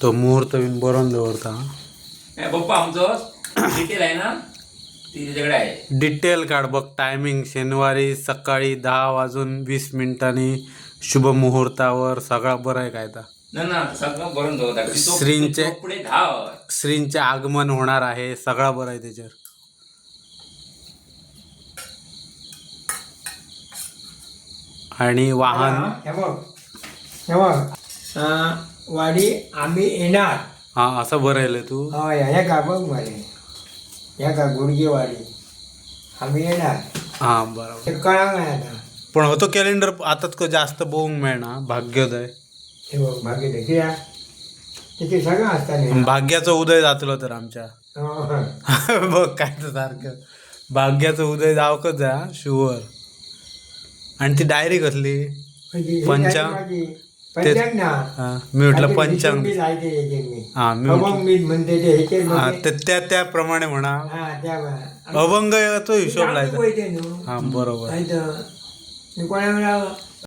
तो मुहूर्त बीन बरोवन दवरता. पप्पा आमचो डिटेल आहे ना ती त्याच्याकडे आहे. डिटेल काढ बघ. टायमिंग शनिवारी सकाळी 10:20 शुभ मुहूर्तावर. सगळा बरं आहे काय. ना सगळं बरोबर दवरता. श्रींचे पुढे 10 श्रींचे आगमन होणार आहे. सगळा बरं आहे त्याच्यावर. आणि वाहन वाडी आम्ही येणार. हा असं बरं आहे तू. ह्या का बघ मरे ह्या का गुडगेवाडी आम्ही येणार. हा बरोबर. ते कळांग नाही आता. पण होतो कॅलेंडर आताच जास्त बघूंक मेळना. भाग्योदय हे बघ भाग्य किया त्याचे सगळं असताना भाग्याचा उदय जातलो तर आमच्या. बघ काय तर सारखं भाग्याचा उदय जावकच जा शुअर. आणि ती डायरी कसली पंचांग ना. मी म्हटलं पंचांग. हा मी म्हणते ते ह्याचे हा त्याप्रमाणे म्हणा. अभंग तो हिशोब लायचा. हा बरोबर. कोणा